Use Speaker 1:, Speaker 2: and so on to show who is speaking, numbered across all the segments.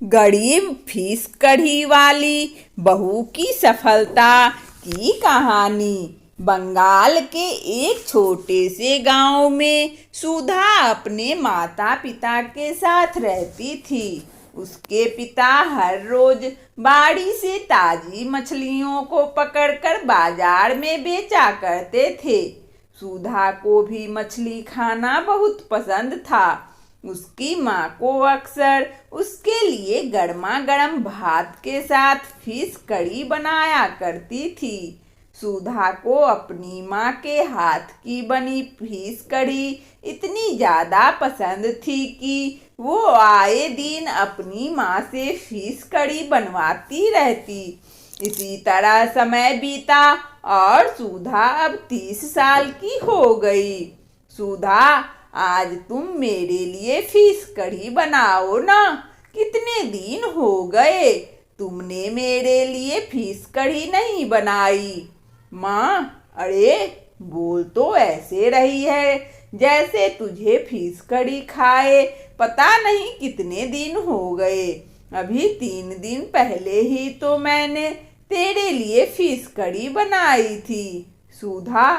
Speaker 1: गरीब फिश कढ़ी वाली बहू की सफलता की कहानी। बंगाल के एक छोटे से गांव में सुधा अपने माता पिता के साथ रहती थी। उसके पिता हर रोज बाड़ी से ताजी मछलियों को पकड़कर बाजार में बेचा करते थे। सुधा को भी मछली खाना बहुत पसंद था। उसकी माँ को अक्सर उसके लिए गर्मा गर्म भात के साथ फिश कड़ी बनाया करती थी। सुधा को अपनी माँ के हाथ की बनी फिश कड़ी इतनी ज़्यादा पसंद थी कि वो आए दिन अपनी माँ से फिश कड़ी बनवाती रहती। इसी तरह समय बीता और सुधा अब 30 साल की हो गई। सुधा, आज तुम मेरे लिए फिश कढ़ी बनाओ ना। कितने दिन हो गए तुमने मेरे लिए फिश कढ़ी नहीं बनाई। माँ, अरे बोल तो ऐसे रही है जैसे तुझे फिश कढ़ी खाए पता नहीं कितने दिन हो गए। अभी 3 दिन पहले ही तो मैंने तेरे लिए फिश कढ़ी बनाई थी। सुधा,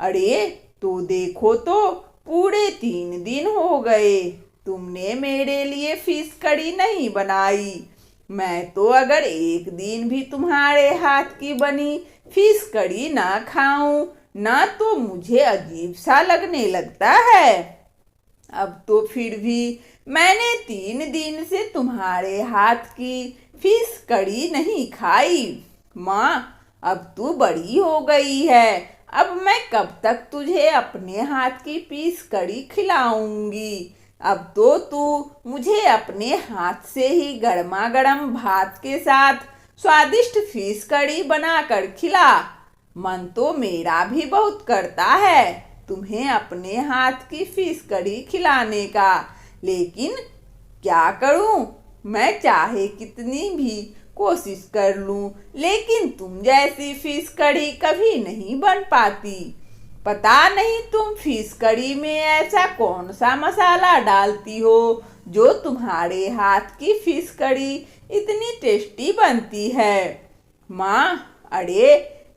Speaker 1: अरे तो देखो तो पूरे 3 दिन हो गए तुमने मेरे लिए फिश कढ़ी नहीं बनाई। मैं तो अगर एक दिन भी तुम्हारे हाथ की बनी फिश कढ़ी ना खाऊं ना तो मुझे अजीब सा लगने लगता है। अब तो फिर भी मैंने 3 दिन से तुम्हारे हाथ की फिश कढ़ी नहीं खाई। माँ, अब तू बड़ी हो गई है। अब मैं कब तक तुझे अपने हाथ की फिश कढ़ी खिलाऊंगी। अब तो तू मुझे अपने हाथ से ही गर्मा गर्म भात के साथ स्वादिष्ट फिश कढ़ी बनाकर खिला। मन तो मेरा भी बहुत करता है तुम्हें अपने हाथ की फिश कढ़ी खिलाने का, लेकिन क्या करूं। मैं चाहे कितनी भी कोशिश कर लूं लेकिन तुम जैसी फिश कढ़ी कभी नहीं बन पाती। पता नहीं तुम फिश कढ़ी में ऐसा कौन सा मसाला डालती हो जो तुम्हारे हाथ की फिश कढ़ी इतनी टेस्टी बनती है। माँ, अरे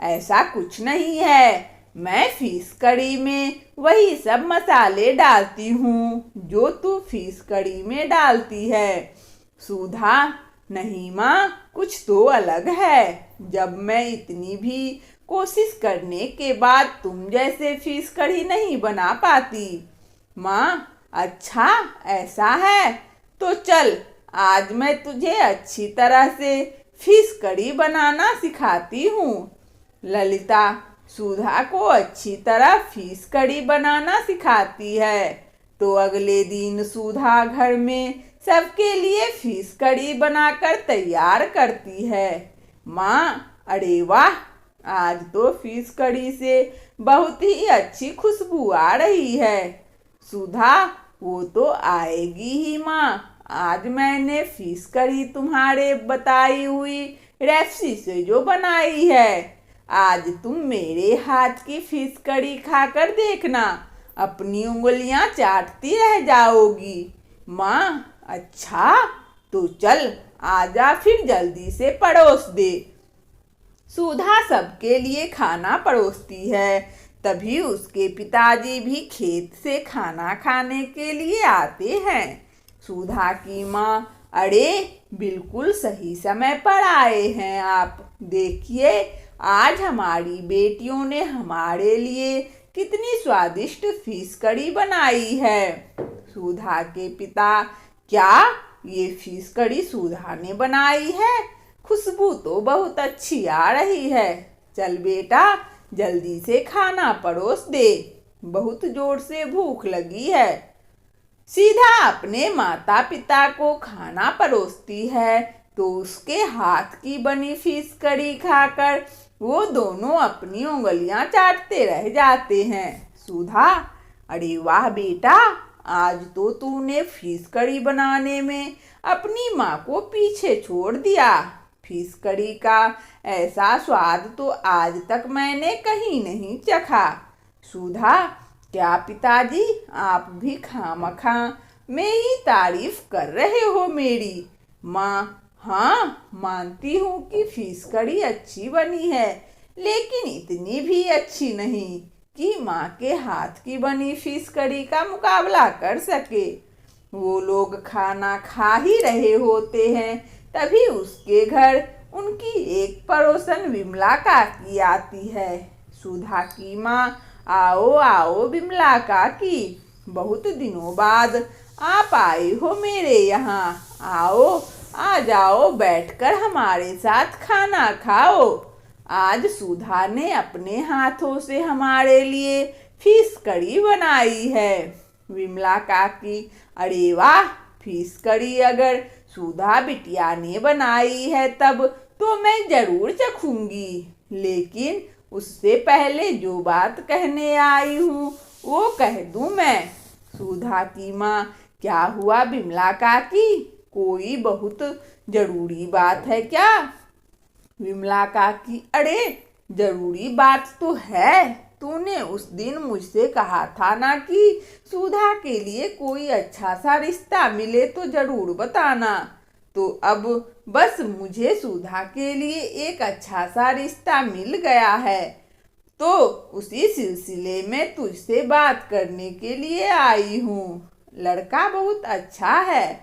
Speaker 1: ऐसा कुछ नहीं है। मैं फिश कढ़ी में वही सब मसाले डालती हूँ जो तू फिश कढ़ी में डालती है। सुधा, नहीं माँ, कुछ तो अलग है। जब मैं इतनी भी कोशिश करने के बाद तुम जैसे फिश कढ़ी नहीं बना पाती। माँ, अच्छा ऐसा है तो चल, आज मैं तुझे अच्छी तरह से फिश कढ़ी बनाना सिखाती हूँ। ललिता सुधा को अच्छी तरह फिश कढ़ी बनाना सिखाती है। तो अगले दिन सुधा घर में सबके लिए फिश कढ़ी बनाकर तैयार करती है। माँ, अरे वाह, आज तो फिश कढ़ी से बहुत ही अच्छी खुशबू आ रही है। सुधा, वो तो आएगी ही माँ। आज मैंने फिश कढ़ी तुम्हारे बताई हुई रेसिपी से जो बनाई है। आज तुम मेरे हाथ की फिश कढ़ी खाकर देखना, अपनी उंगलियां चाटती रह जाओगी। माँ, अच्छा तो चल आजा फिर जल्दी से परोस दे। सुधा सबके लिए खाना परोसती है। तभी उसके पिताजी भी खेत से खाना खाने के लिए आते हैं। सुधा की माँ, अरे बिल्कुल सही समय पर आए हैं आप। देखिए, आज हमारी बेटियों ने हमारे लिए कितनी स्वादिष्ट फिश कढ़ी बनाई है। सुधा के पिता, क्या ये फिश कढ़ी सुधा ने बनाई है? खुशबू तो बहुत अच्छी आ रही है। चल बेटा, जल्दी से खाना परोस दे, बहुत जोर से भूख लगी है। सीधा अपने माता पिता को खाना परोसती है तो उसके हाथ की बनी फिश कढ़ी खाकर वो दोनों अपनी उंगलियां चाटते रह जाते हैं। सुधा, अरे वाह बेटा, आज तो तूने फिश कढ़ी बनाने में अपनी माँ को पीछे छोड़ दिया। फिश कढ़ी का ऐसा स्वाद तो आज तक मैंने कहीं नहीं चखा। सुधा, क्या पिताजी आप भी खामखा में ही तारीफ कर रहे हो मेरी। माँ, हाँ मानती हूँ कि फिश कड़ी अच्छी बनी है, लेकिन इतनी भी अच्छी नहीं कि माँ के हाथ की बनी फिश कड़ी का मुकाबला कर सके। वो लोग खाना खा ही रहे होते हैं, तभी उसके घर उनकी एक पड़ोसन विमला काकी आती है। सुधा की माँ, आओ आओ विमला काकी, बहुत दिनों बाद आप आई हो मेरे यहाँ। आओ, आ जाओ, बैठकर हमारे साथ खाना खाओ। आज सुधा ने अपने हाथों से हमारे लिए फिश कड़ी बनाई है। विमला काकी, अरे वाह, फिश कड़ी अगर सुधा बिटिया ने बनाई है तब तो मैं जरूर चखूंगी, लेकिन उससे पहले जो बात कहने आई हूँ वो कह दूं मैं। सुधा की माँ, क्या हुआ विमला काकी, कोई बहुत जरूरी बात है क्या? विमला काकी, अरे जरूरी बात तो है। तूने उस दिन मुझसे कहा था ना कि सुधा के लिए कोई अच्छा सा रिश्ता मिले तो जरूर बताना। तो अब बस मुझे सुधा के लिए एक अच्छा सा रिश्ता मिल गया है, तो उसी सिलसिले में तुझसे बात करने के लिए आई हूँ। लड़का बहुत अच्छा है,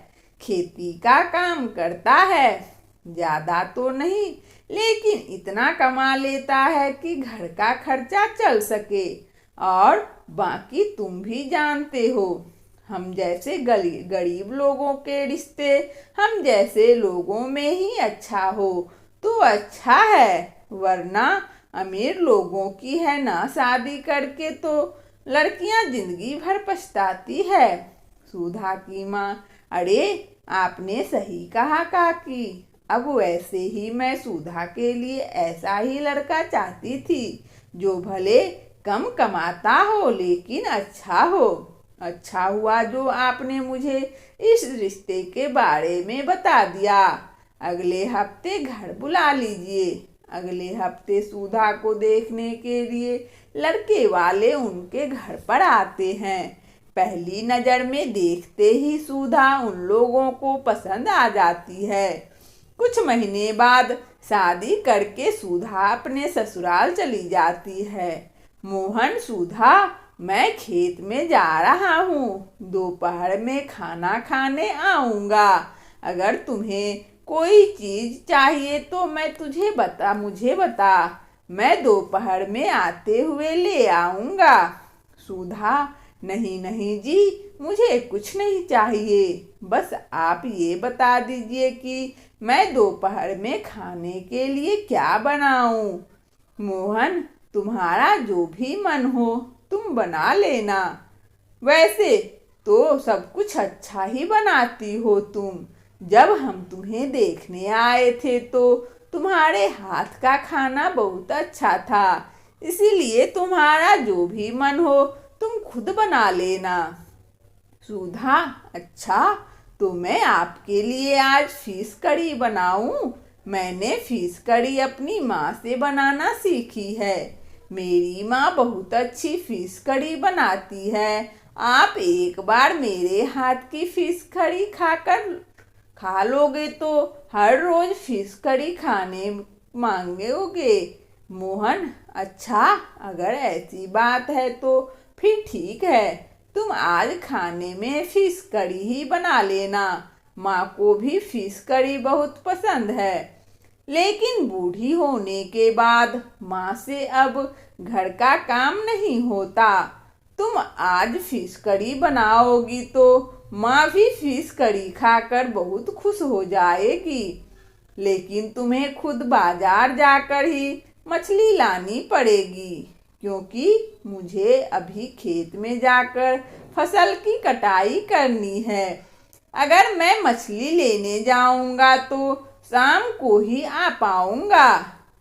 Speaker 1: खेती का काम करता है, ज्यादा तो नहीं लेकिन इतना कमा लेता है कि घर का खर्चा चल सके। और बाकी तुम भी जानते हो, हम जैसे गरीब लोगों के रिश्ते हम जैसे लोगों में ही अच्छा हो तो अच्छा है, वरना अमीर लोगों की है ना शादी करके तो लड़कियां जिंदगी भर पछताती है। सुधा की माँ, अरे आपने सही कहा काकी, अब वैसे ही मैं सुधा के लिए ऐसा ही लड़का चाहती थी, जो भले कम कमाता हो लेकिन अच्छा हो। अच्छा हुआ जो आपने मुझे इस रिश्ते के बारे में बता दिया। अगले हफ्ते घर बुला लीजिए। अगले हफ्ते सुधा को देखने के लिए लड़के वाले उनके घर पर आते हैं। पहली नज़र में देखते ही सुधा उन लोगों को पसंद आ जाती है। कुछ महीने बाद शादी करके सुधा अपने ससुराल चली जाती है। मोहन, सुधा, मैं खेत में जा रहा हूँ, दोपहर में खाना खाने आऊँगा। अगर तुम्हें कोई चीज़ चाहिए तो मुझे बता, मैं दोपहर में आते हुए ले आऊँगा। सुधा, नहीं नहीं जी, मुझे कुछ नहीं चाहिए, बस आप ये बता दीजिए कि मैं दोपहर में खाने के लिए क्या बनाऊं। मोहन, तुम्हारा जो भी मन हो तुम बना लेना। वैसे तो सब कुछ अच्छा ही बनाती हो तुम। जब हम तुम्हें देखने आए थे तो तुम्हारे हाथ का खाना बहुत अच्छा था, इसीलिए तुम्हारा जो भी मन हो तुम खुद बना लेना। सुधा, अच्छा, तो मैं आपके लिए आज फिश कड़ी बनाऊं? मैंने फिश कड़ी अपनी माँ से बनाना सीखी है। मेरी माँ बहुत अच्छी फिश कड़ी बनाती है। आप एक बार मेरे हाथ की फिश कड़ी खा लोगे तो हर रोज फिश कड़ी खाने मांगोगे। मोहन, अच्छा, अगर ऐसी बात है तो फिर ठीक है, तुम आज खाने में फिश कड़ी ही बना लेना। माँ को भी फिश कड़ी बहुत पसंद है, लेकिन बूढ़ी होने के बाद माँ से अब घर का काम नहीं होता। तुम आज फिश कड़ी बनाओगी तो माँ भी फिश कड़ी खाकर बहुत खुश हो जाएगी, लेकिन तुम्हें खुद बाजार जाकर ही मछली लानी पड़ेगी, क्योंकि मुझे अभी खेत में जाकर फसल की कटाई करनी है। अगर मैं मछली लेने जाऊंगा तो शाम को ही आ पाऊंगा,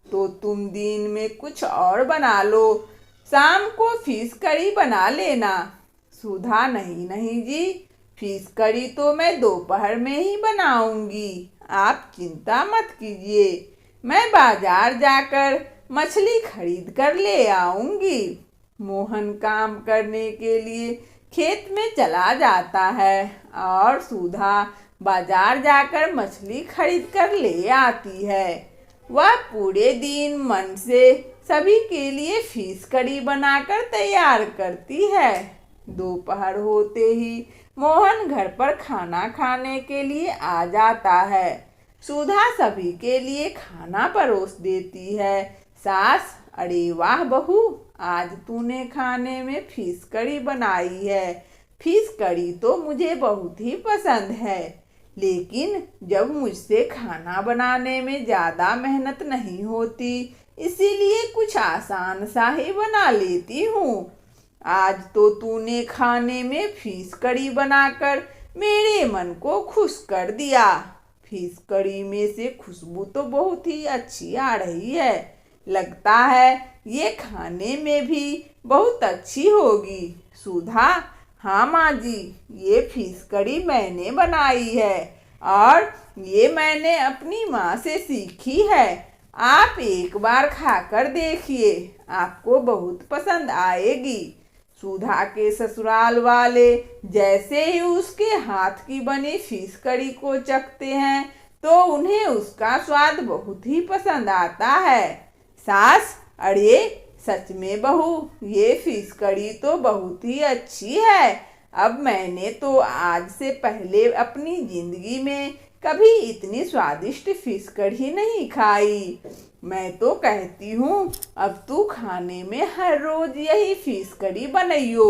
Speaker 1: तो तुम दिन में कुछ और बना लो, शाम को फिश कड़ी बना लेना। सुधा, नहीं नहीं जी, फिश कड़ी तो मैं दोपहर में ही बनाऊंगी, आप चिंता मत कीजिए, मैं बाजार जाकर मछली खरीद कर ले आऊंगी। मोहन काम करने के लिए खेत में चला जाता है और सुधा बाजार जाकर मछली खरीद कर ले आती है। वह पूरे दिन मन से सभी के लिए फिश करी बनाकर तैयार करती है। दोपहर होते ही मोहन घर पर खाना खाने के लिए आ जाता है। सुधा सभी के लिए खाना परोस देती है। सास, अरे वाह बहू, आज तूने खाने में फिश करी बनाई है। फिश करी तो मुझे बहुत ही पसंद है, लेकिन जब मुझसे खाना बनाने में ज़्यादा मेहनत नहीं होती, इसीलिए कुछ आसान सा ही बना लेती हूँ। आज तो तूने खाने में फिश करी बनाकर मेरे मन को खुश कर दिया। फिश करी में से खुशबू तो बहुत ही अच्छी आ रही है। लगता है ये खाने में भी बहुत अच्छी होगी। सुधा, हाँ माँ जी, ये फिश करी मैंने बनाई है और ये मैंने अपनी माँ से सीखी है। आप एक बार खाकर देखिए, आपको बहुत पसंद आएगी। सुधा के ससुराल वाले जैसे ही उसके हाथ की बनी फिश करी को चखते हैं तो उन्हें उसका स्वाद बहुत ही पसंद आता है। सास, अरे सच में बहू, ये फिश करी तो बहुत ही अच्छी है। अब मैंने तो आज से पहले अपनी जिंदगी में कभी इतनी स्वादिष्ट फिश कढ़ी नहीं खाई। मैं तो कहती हूँ अब तू खाने में हर रोज यही फिश कढ़ी बनाइयो।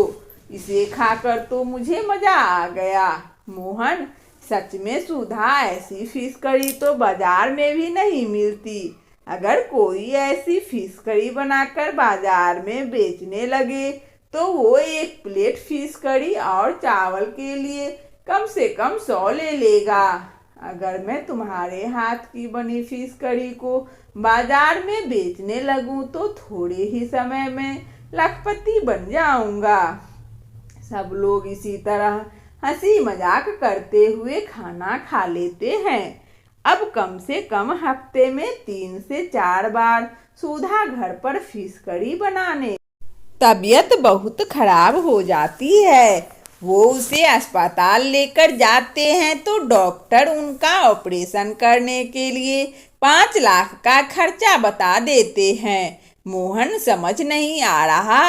Speaker 1: इसे खाकर तो मुझे मजा आ गया। मोहन, सच में सुधा, ऐसी फिश कढ़ी तो बाजार में भी नहीं मिलती। अगर कोई ऐसी फिश कढ़ी बनाकर बाजार में बेचने लगे तो वो एक प्लेट फिश कढ़ी और चावल के लिए कम से कम 100 ले लेगा। अगर मैं तुम्हारे हाथ की बनी फिश कढ़ी को बाजार में बेचने लगूं तो थोड़े ही समय में लखपति बन जाऊंगा। सब लोग इसी तरह हंसी मजाक करते हुए खाना खा लेते हैं। अब कम से कम हफ्ते में 3 से 4 बार सुधा घर पर फिश कढ़ी बनाने तबीयत बहुत खराब हो जाती है। वो उसे अस्पताल लेकर जाते हैं तो डॉक्टर उनका ऑपरेशन करने के लिए 5 लाख का खर्चा बता देते हैं। मोहन समझ नहीं आ रहा,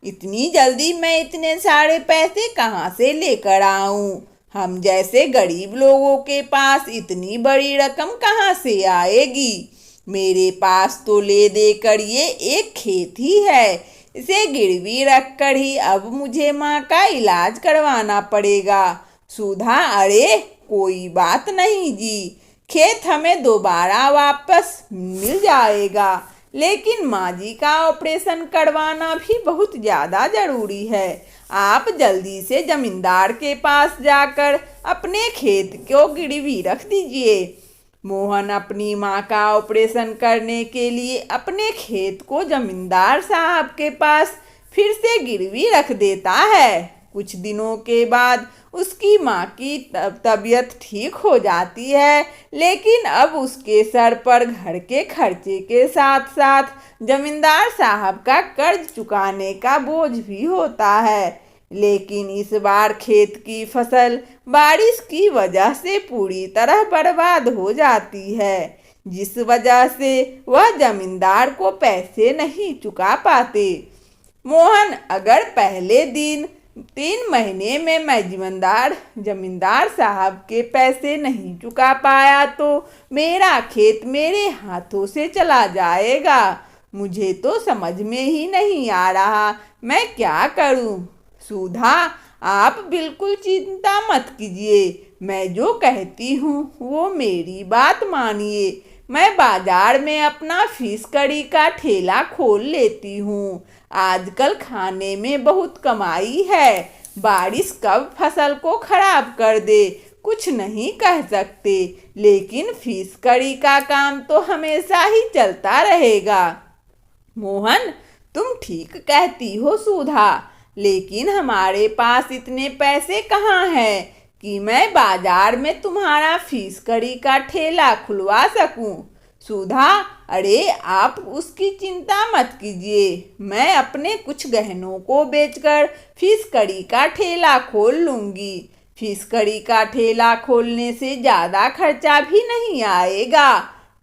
Speaker 1: इतनी जल्दी मैं इतने सारे पैसे कहाँ से लेकर आऊं? हम जैसे गरीब लोगों के पास इतनी बड़ी रकम कहाँ से आएगी? मेरे पास तो ले देकर ये एक खेत ही है। इसे गिरवी रखकर ही अब मुझे माँ का इलाज करवाना पड़ेगा। सुधा, अरे कोई बात नहीं जी, खेत हमें दोबारा वापस मिल जाएगा, लेकिन माँ जी का ऑपरेशन करवाना भी बहुत ज़्यादा ज़रूरी है। आप जल्दी से जमींदार के पास जाकर अपने खेत को गिरवी रख दीजिए। मोहन अपनी माँ का ऑपरेशन करने के लिए अपने खेत को जमींदार साहब के पास फिर से गिरवी रख देता है। कुछ दिनों के बाद उसकी माँ की तबीयत ठीक हो जाती है, लेकिन अब उसके सर पर घर के खर्चे के साथ साथ जमींदार साहब का कर्ज चुकाने का बोझ भी होता है। लेकिन इस बार खेत की फसल बारिश की वजह से पूरी तरह बर्बाद हो जाती है, जिस वजह से वह जमींदार को पैसे नहीं चुका पाते। मोहन, अगर पहले दिन 3 महीने में मैं जमींदार साहब के पैसे नहीं चुका पाया तो मेरा खेत मेरे हाथों से चला जाएगा। मुझे तो समझ में ही नहीं आ रहा मैं क्या करूं। सुधा, आप बिल्कुल चिंता मत कीजिए, मैं जो कहती हूँ वो मेरी बात मानिए। मैं बाजार में अपना फिश करी का ठेला खोल लेती हूँ। आजकल खाने में बहुत कमाई है। बारिश कब फसल को खराब कर दे कुछ नहीं कह सकते, लेकिन फिश करी का काम तो हमेशा ही चलता रहेगा। मोहन, तुम ठीक कहती हो सुधा, लेकिन हमारे पास इतने पैसे कहाँ हैं कि मैं बाजार में तुम्हारा फिश करी का ठेला खुलवा सकूं। सुधा, अरे आप उसकी चिंता मत कीजिए, मैं अपने कुछ गहनों को बेचकर फिश करी का ठेला खोल लूंगी। फिश कड़ी का ठेला खोलने से ज़्यादा खर्चा भी नहीं आएगा।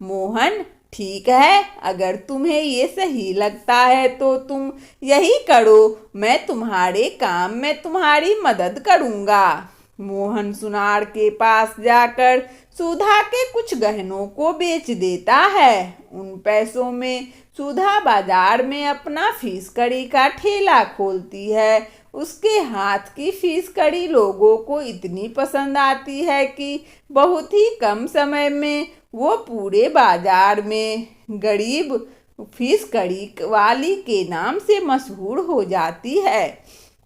Speaker 1: मोहन, ठीक है, अगर तुम्हें ये सही लगता है तो तुम यही करो। मैं तुम्हारे काम में तुम्हारी मदद करूँगा। मोहन सुनार के पास जाकर सुधा के कुछ गहनों को बेच देता है। उन पैसों में सुधा बाजार में अपना फिश कड़ी का ठेला खोलती है। उसके हाथ की फिश कड़ी लोगों को इतनी पसंद आती है कि बहुत ही कम समय में वो पूरे बाजार में गरीब फिश कड़ी वाली के नाम से मशहूर हो जाती है।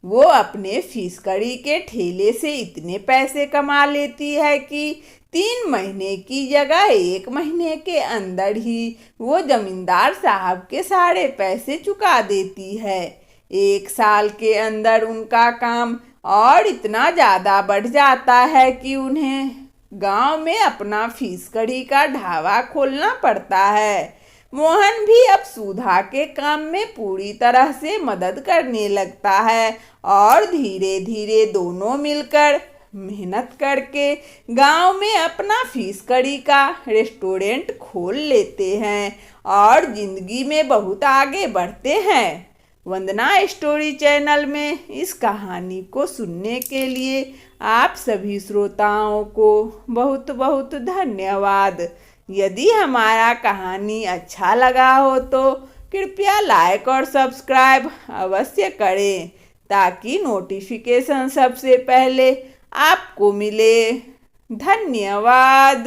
Speaker 1: वो अपने फिश कड़ी के ठेले से इतने पैसे कमा लेती है कि 3 महीने की जगह 1 महीने के अंदर ही वो जमींदार साहब के सारे पैसे चुका देती है। 1 साल के अंदर उनका काम और इतना ज़्यादा बढ़ जाता है कि उन्हें गांव में अपना फिश कड़ी का ढाबा खोलना पड़ता है। मोहन भी अब सुधा के काम में पूरी तरह से मदद करने लगता है और धीरे धीरे दोनों मिलकर मेहनत करके गांव में अपना फिश कड़ी का रेस्टोरेंट खोल लेते हैं और जिंदगी में बहुत आगे बढ़ते हैं। वंदना स्टोरी चैनल में इस कहानी को सुनने के लिए आप सभी श्रोताओं को बहुत बहुत धन्यवाद। यदि हमारा कहानी अच्छा लगा हो तो कृपया लाइक और सब्सक्राइब अवश्य करें ताकि नोटिफिकेशन सबसे पहले आपको मिले। धन्यवाद।